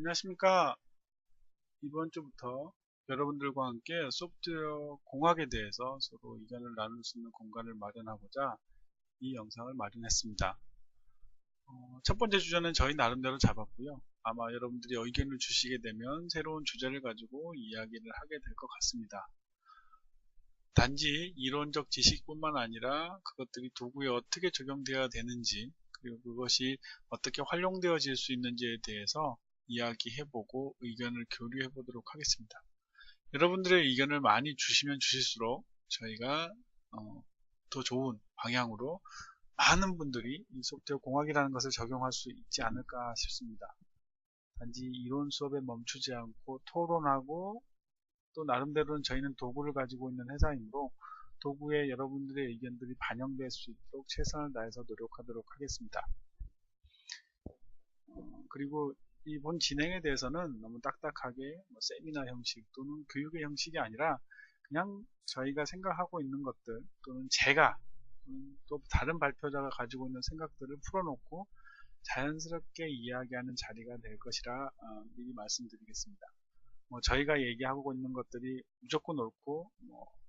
안녕하십니까. 이번 주부터 여러분들과 함께 소프트웨어 공학에 대해서 서로 의견을 나눌 수 있는 공간을 마련하고자 이 영상을 마련했습니다. 첫 번째 주제는 저희 나름대로 잡았고요. 아마 여러분들이 의견을 주시게 되면 새로운 주제를 가지고 이야기를 하게 될 것 같습니다. 단지 이론적 지식뿐만 아니라 그것들이 도구에 어떻게 적용되어야 되는지, 그리고 그것이 어떻게 활용되어질 수 있는지에 대해서 이야기해보고 의견을 교류해 보도록 하겠습니다. 여러분들의 의견을 많이 주시면 주실수록 저희가 더 좋은 방향으로 많은 분들이 이 소프트웨어 공학이라는 것을 적용할 수 있지 않을까 싶습니다. 단지 이론 수업에 멈추지 않고 토론하고, 또 나름대로는 저희는 도구를 가지고 있는 회사이므로 도구에 여러분들의 의견들이 반영될 수 있도록 최선을 다해서 노력하도록 하겠습니다. 그리고 이본 진행에 대해서는 너무 딱딱하게 세미나 형식 또는 교육의 형식이 아니라 그냥 저희가 생각하고 있는 것들, 또는 제가 또 다른 발표자가 가지고 있는 생각들을 풀어놓고 자연스럽게 이야기하는 자리가 될 것이라 미리 말씀드리겠습니다. 저희가 얘기하고 있는 것들이 무조건 옳고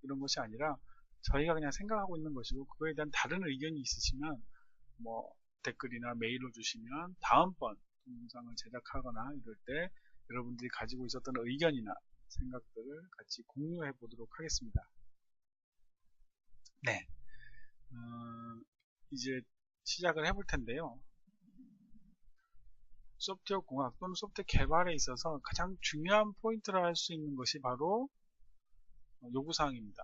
이런 것이 아니라 저희가 그냥 생각하고 있는 것이고, 그거에 대한 다른 의견이 있으시면 댓글이나 메일로 주시면 다음번 동영상을 제작하거나 이럴 때 여러분들이 가지고 있었던 의견이나 생각들을 같이 공유해 보도록 하겠습니다. 네, 이제 시작을 해볼 텐데요. 소프트웨어 공학 또는 소프트웨어 개발에 있어서 가장 중요한 포인트라 할 수 있는 것이 바로 요구사항입니다.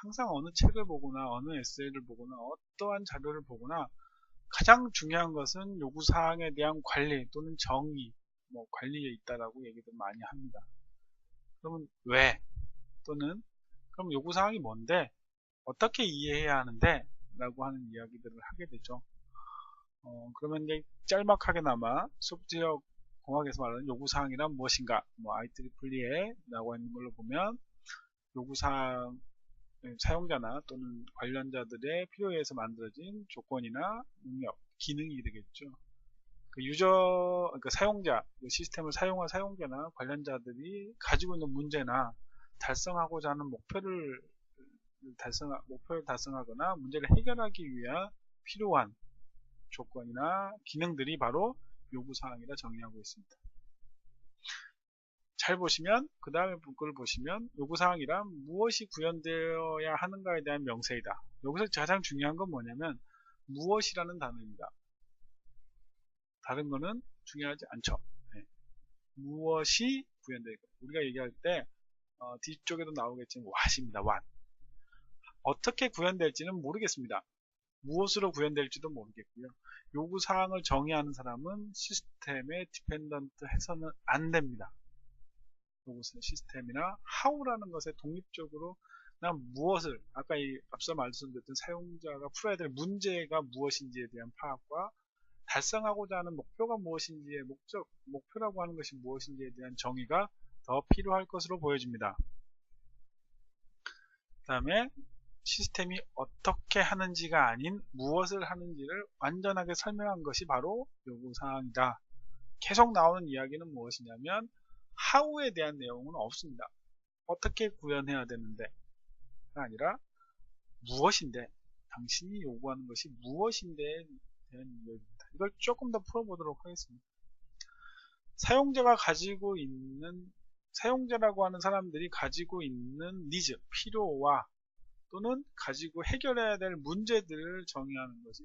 항상 어느 책을 보거나 어느 에세이를 보거나 어떠한 자료를 보거나 가장 중요한 것은 요구사항에 대한 관리 또는 정의, 관리에 있다라고 얘기들 많이 합니다. 그러면 왜? 또는 그럼 요구사항이 뭔데? 어떻게 이해해야 하는데? 라고 하는 이야기들을 하게 되죠. 그러면 이제 짤막하게나마 소프트웨어 공학에서 말하는 요구사항이란 무엇인가? IEEE에 나와 있는 걸로 보면 요구사항, 사용자나 또는 관련자들의 필요에 의해서 만들어진 조건이나 능력, 기능이 되겠죠. 그러니까 사용자, 시스템을 사용한 사용자나 관련자들이 가지고 있는 문제나 달성하고자 하는 목표를 달성하거나 문제를 해결하기 위해 필요한 조건이나 기능들이 바로 요구사항이라 정의하고 있습니다. 잘 보시면, 그 다음에 문구를 보시면 요구사항이란 무엇이 구현되어야 하는가에 대한 명세이다. 여기서 가장 중요한 건 뭐냐면 무엇이라는 단어입니다. 다른 거는 중요하지 않죠. 네. 무엇이 구현되고, 우리가 얘기할 때 뒤쪽에도 나오겠지만 what입니다. what. 어떻게 구현될지는 모르겠습니다. 무엇으로 구현될지도 모르겠고요. 요구사항을 정의하는 사람은 시스템에 디펜던트 해서는 안 됩니다. 요것은 시스템이나 how라는 것에 독립적으로 무엇을, 아까 앞서 말씀드렸던 사용자가 풀어야 될 문제가 무엇인지에 대한 파악과 달성하고자 하는 목표가 무엇인지의 목표라고 하는 것이 무엇인지에 대한 정의가 더 필요할 것으로 보여집니다. 그 다음에 시스템이 어떻게 하는지가 아닌 무엇을 하는지를 완전하게 설명한 것이 바로 요구사항이다. 계속 나오는 이야기는 무엇이냐면 how에 대한 내용은 없습니다. 어떻게 구현해야 되는데 가 아니라 무엇인데, 당신이 요구하는 것이 무엇인데에 대한 이야기입니다. 이걸 조금 더 풀어보도록 하겠습니다. 사용자라고 하는 사람들이 가지고 있는 니즈, 필요와 또는 가지고 해결해야 될 문제들을 정의하는 것이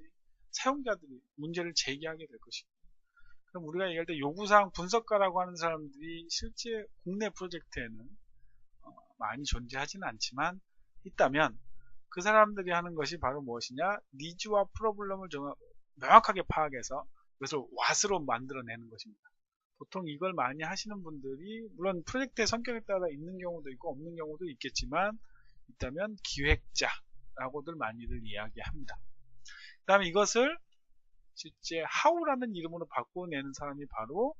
사용자들이 문제를 제기하게 될 것입니다. 그럼 우리가 얘기할 때 요구사항 분석가라고 하는 사람들이 실제 국내 프로젝트에는 많이 존재하지는 않지만 있다면 그 사람들이 하는 것이 바로 무엇이냐? 니즈와 프로블럼을 명확하게 파악해서 그것을 what으로 만들어내는 것입니다. 보통 이걸 많이 하시는 분들이 물론 프로젝트의 성격에 따라 있는 경우도 있고 없는 경우도 있겠지만 있다면 기획자라고들 많이들 이야기합니다. 그 다음에 이것을 실제 how라는 이름으로 바꿔내는 사람이 바로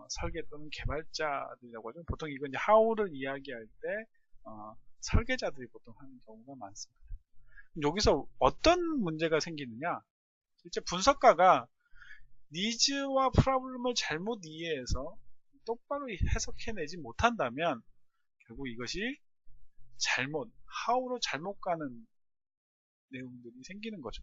설계 또는 개발자들이라고 하죠. 보통 이건 이제 how를 이야기할 때 설계자들이 보통 하는 경우가 많습니다. 여기서 어떤 문제가 생기느냐? 실제 분석가가 니즈와 프로블럼을 잘못 이해해서 똑바로 해석해내지 못한다면 결국 이것이 how로 잘못 가는 내용들이 생기는 거죠.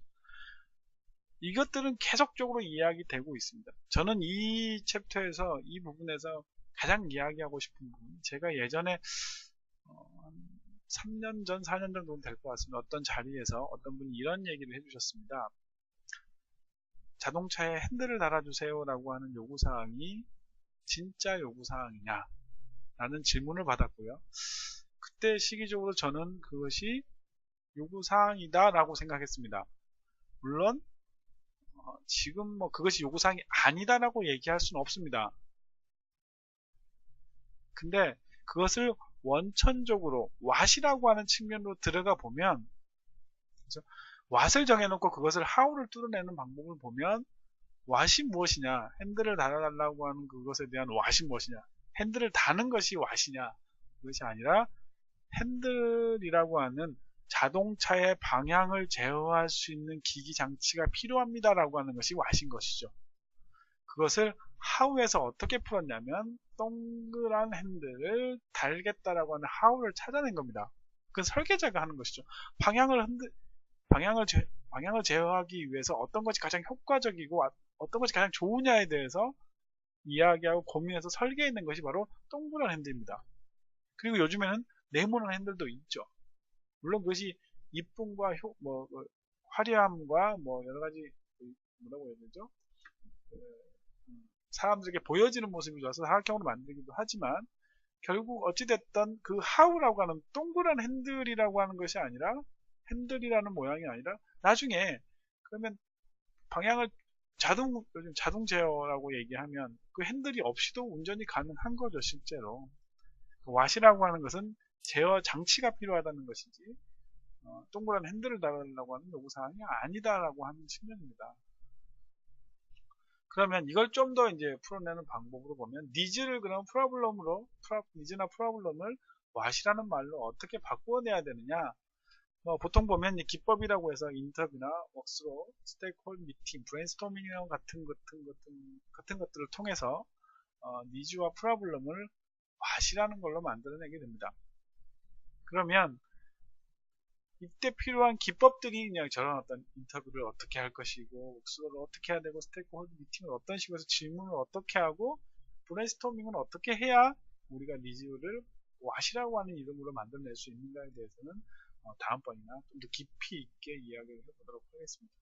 이것들은 계속적으로 이야기되고 있습니다. 저는 이 챕터에서 이 부분에서 가장 이야기하고 싶은 부분, 제가 예전에 3년 전, 4년 정도는 될 것 같습니다. 어떤 자리에서 어떤 분이 이런 얘기를 해주셨습니다. 자동차에 핸들을 달아주세요 라고 하는 요구사항이 진짜 요구사항이냐 라는 질문을 받았고요. 그때 시기적으로 저는 그것이 요구사항이다 라고 생각했습니다. 물론 지금 그것이 요구사항이 아니다 라고 얘기할 수는 없습니다. 근데 그것을 원천적으로 what이라고 하는 측면으로 들어가 보면, 그렇죠? what을 정해놓고 그것을 how를 뚫어내는 방법을 보면 what이 무엇이냐, 핸들을 달아달라고 하는 그것에 대한 what이 무엇이냐, 핸들을 다는 것이 what이냐, 그것이 아니라 핸들이라고 하는 자동차의 방향을 제어할 수 있는 기기 장치가 필요합니다 라고 하는 것이 what인 것이죠. 그것을 how에서 어떻게 풀었냐면 동그란 핸들을 달겠다라고 하는 how를 찾아낸 겁니다. 그건 설계자가 하는 것이죠. 방향을 제어하기 위해서 어떤 것이 가장 효과적이고 어떤 것이 가장 좋으냐에 대해서 이야기하고 고민해서 설계해낸 것이 바로 동그란 핸들입니다. 그리고 요즘에는 네모난 핸들도 있죠. 물론 그것이 이쁨과 화려함과 여러가지 뭐라고 해야 되죠? 사람들에게 보여지는 모습이 좋아서 사각형으로 만들기도 하지만 결국 어찌됐든 그 how라고 하는 동그란 핸들이라고 하는 것이 아니라, 핸들이라는 모양이 아니라 나중에 그러면 방향을 요즘 자동 제어라고 얘기하면 그 핸들이 없이도 운전이 가능한 거죠. 실제로 그 what이라고 하는 것은 제어 장치가 필요하다는 것이지 동그란 핸들을 달으려고 하는 요구사항이 아니다라고 하는 측면입니다. 그러면 이걸 좀 더 이제 풀어내는 방법으로 보면 니즈를 그럼 니즈나 프로블럼을 what이라는 말로 어떻게 바꾸어내야 되느냐, 보통 보면 기법이라고 해서 인터뷰나 워크스로 스테이크홀더 미팅, 브레인스토밍 같은 것들을 통해서 니즈와 프로블럼을 what이라는 걸로 만들어내게 됩니다. 그러면 이때 필요한 기법들이 그냥 저런 어떤 인터뷰를 어떻게 할 것이고, 워크스로를 어떻게 해야 되고, 스테이크홀더 미팅을 어떤 식으로 해서 질문을 어떻게 하고, 브레인스토밍은 어떻게 해야 우리가 니즈를 what이라고 하는 이름으로 만들어낼 수 있는가에 대해서는 다음번이나 좀 더 깊이 있게 이야기를 해보도록 하겠습니다.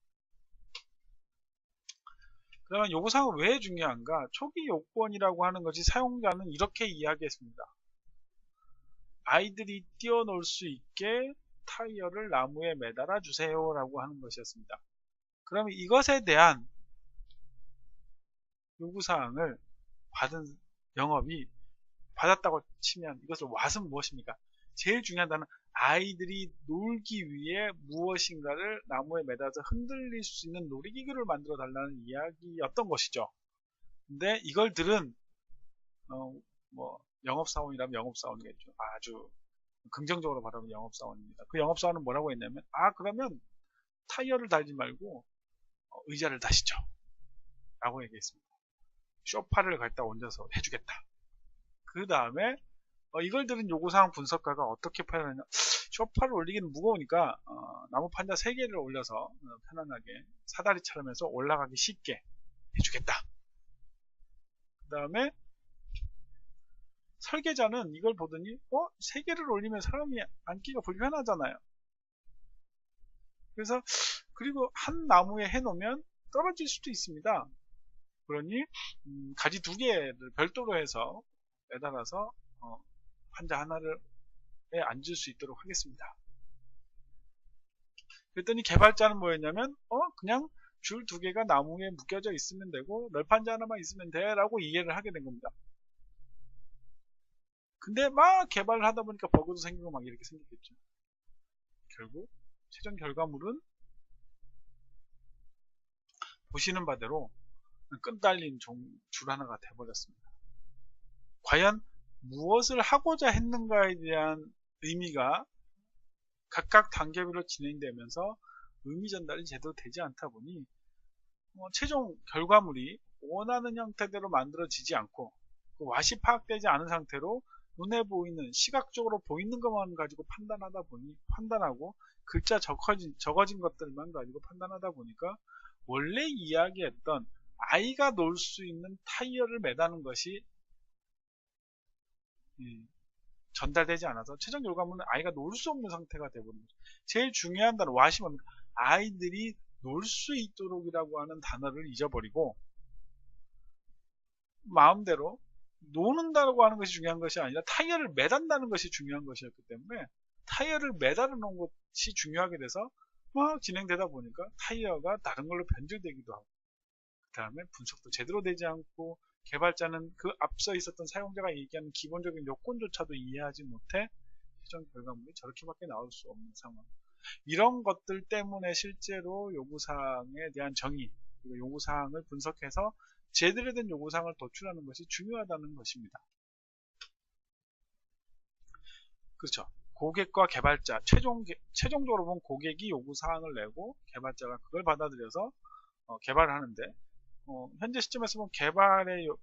그러면 요구사항은 왜 중요한가? 초기 요건이라고 하는 것이 사용자는 이렇게 이야기했습니다. 아이들이 뛰어놀 수 있게 타이어를 나무에 매달아 주세요 라고 하는 것이었습니다. 그러면 이것에 대한 요구사항을 받은 영업이 받았다고 치면 이것을 what은 무엇입니까? 제일 중요한 단어는 아이들이 놀기 위해 무엇인가를 나무에 매달아서 흔들릴 수 있는 놀이기구를 만들어 달라는 이야기였던 것이죠. 근데 이걸 들은 영업사원이라면 영업사원이겠죠. 아주 긍정적으로 바라보는 영업사원입니다. 그 영업사원은 뭐라고 했냐면, 그러면 타이어를 달지 말고 의자를 다시죠 라고 얘기했습니다. 소파를 갖다 얹어서 해주겠다. 그 다음에 이걸 들은 요구사항 분석가가 어떻게 표현하냐, 소파를 올리기는 무거우니까 나무 판자 3개를 올려서 편안하게 사다리처럼 해서 올라가기 쉽게 해주겠다. 그 다음에 설계자는 이걸 보더니 3개를 올리면 사람이 앉기가 불편하잖아요. 그래서 그리고 한 나무에 해놓으면 떨어질 수도 있습니다. 그러니 가지 2개를 별도로 해서 매달아서 판자 하나에 앉을 수 있도록 하겠습니다. 그랬더니 개발자는 뭐였냐면 그냥 줄 2개가 나무에 묶여져 있으면 되고 널판자 하나만 있으면 돼 라고 이해를 하게 된 겁니다. 근데 막 개발을 하다 보니까 버그도 생기고 막 이렇게 생겼겠죠. 결국 최종 결과물은 보시는 바대로 끈 달린 줄 하나가 돼버렸습니다. 과연 무엇을 하고자 했는가에 대한 의미가 각각 단계별로 진행되면서 의미 전달이 제대로 되지 않다 보니 최종 결과물이 원하는 형태대로 만들어지지 않고 그 왓이 파악되지 않은 상태로 눈에 보이는 시각적으로 보이는 것만 가지고 판단하고 글자 적어진 것들만 가지고 판단하다 보니까 원래 이야기했던 아이가 놀 수 있는 타이어를 매다는 것이 전달되지 않아서 최종 결과물은 아이가 놀 수 없는 상태가 되버립니다. 제일 중요한 단어 왓이 뭡니까? 아이들이 놀 수 있도록이라고 하는 단어를 잊어버리고 마음대로 노는다고 하는 것이 중요한 것이 아니라 타이어를 매단다는 것이 중요한 것이었기 때문에 타이어를 매달아 놓은 것이 중요하게 돼서 막 진행되다 보니까 타이어가 다른 걸로 변질되기도 하고 그 다음에 분석도 제대로 되지 않고 개발자는 그 앞서 있었던 사용자가 얘기하는 기본적인 요건조차도 이해하지 못해 최종 결과물이 저렇게밖에 나올 수 없는 상황. 이런 것들 때문에 실제로 요구사항에 대한 정의, 그리고 요구사항을 분석해서 제대로 된 요구사항을 도출하는 것이 중요하다는 것입니다. 그렇죠. 고객과 개발자, 최종적으로 보면 고객이 요구사항을 내고 개발자가 그걸 받아들여서 개발을 하는데 현재 시점에서 보면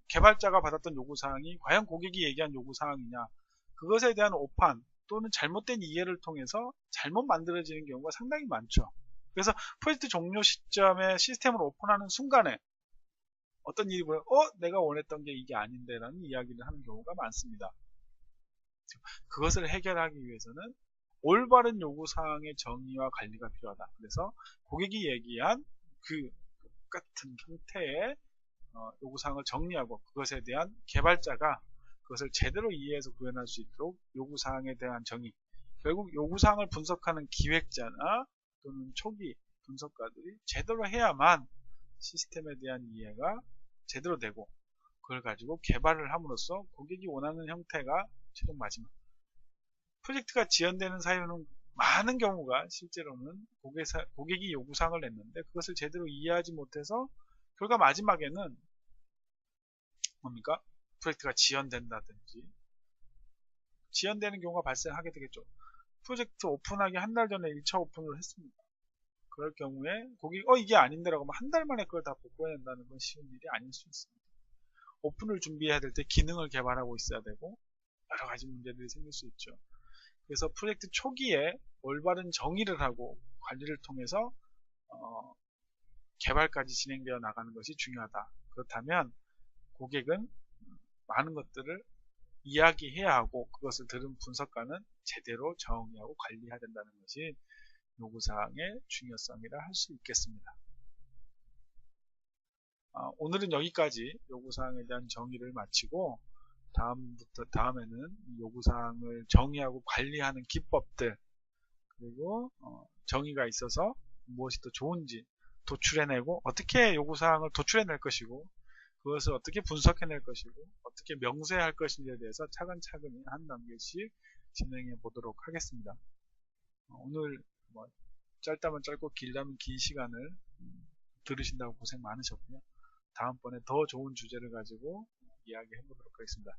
개발자가 받았던 요구사항이 과연 고객이 얘기한 요구사항이냐, 그것에 대한 오판 또는 잘못된 이해를 통해서 잘못 만들어지는 경우가 상당히 많죠. 그래서 프로젝트 종료 시점에 시스템을 오픈하는 순간에 어떤 일이 보여 내가 원했던 게 이게 아닌데 라는 이야기를 하는 경우가 많습니다. 그것을 해결하기 위해서는 올바른 요구사항의 정의와 관리가 필요하다. 그래서 고객이 얘기한 그 똑같은 형태의 요구사항을 정리하고 그것에 대한 개발자가 그것을 제대로 이해해서 구현할 수 있도록 요구사항에 대한 정의, 결국 요구사항을 분석하는 기획자나 또는 초기 분석가들이 제대로 해야만 시스템에 대한 이해가 제대로 되고 그걸 가지고 개발을 함으로써 고객이 원하는 형태가 최종 마지막 프로젝트가 지연되는 사유는 많은 경우가 실제로는 고객이 요구사항을 냈는데 그것을 제대로 이해하지 못해서 결과 마지막에는 뭡니까? 프로젝트가 지연된다든지 지연되는 경우가 발생하게 되겠죠. 프로젝트 오픈하기 한 달 전에 1차 오픈을 했습니다. 그럴 경우에 고객이 이게 아닌데 라고 하면 한 달 만에 그걸 다 복구해낸다는 건 쉬운 일이 아닐 수 있습니다. 오픈을 준비해야 될 때 기능을 개발하고 있어야 되고 여러 가지 문제들이 생길 수 있죠. 그래서 프로젝트 초기에 올바른 정의를 하고 관리를 통해서 개발까지 진행되어 나가는 것이 중요하다. 그렇다면 고객은 많은 것들을 이야기해야 하고 그것을 들은 분석가는 제대로 정의하고 관리해야 된다는 것이 요구사항의 중요성이라 할 수 있겠습니다. 오늘은 여기까지 요구사항에 대한 정의를 마치고 다음에는 요구사항을 정의하고 관리하는 기법들 그리고 정의가 있어서 무엇이 더 좋은지 도출해내고 어떻게 요구사항을 도출해낼 것이고 그것을 어떻게 분석해낼 것이고 어떻게 명세할 것인지에 대해서 차근차근히 한 단계씩 진행해 보도록 하겠습니다. 오늘 짧다면 짧고 길다면 긴 시간을 들으신다고 고생 많으셨고요. 다음번에 더 좋은 주제를 가지고 이야기해 보도록 하겠습니다.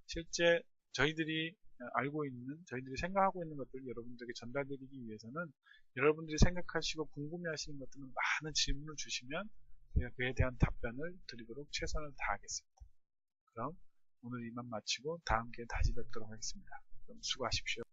실제 저희들이 알고 있는, 저희들이 생각하고 있는 것들을 여러분들에게 전달드리기 위해서는 여러분들이 생각하시고 궁금해하시는 것들은 많은 질문을 주시면 제가 그에 대한 답변을 드리도록 최선을 다하겠습니다. 그럼 오늘 이만 마치고 다음 기회에 다시 뵙도록 하겠습니다. 그럼 수고하십시오.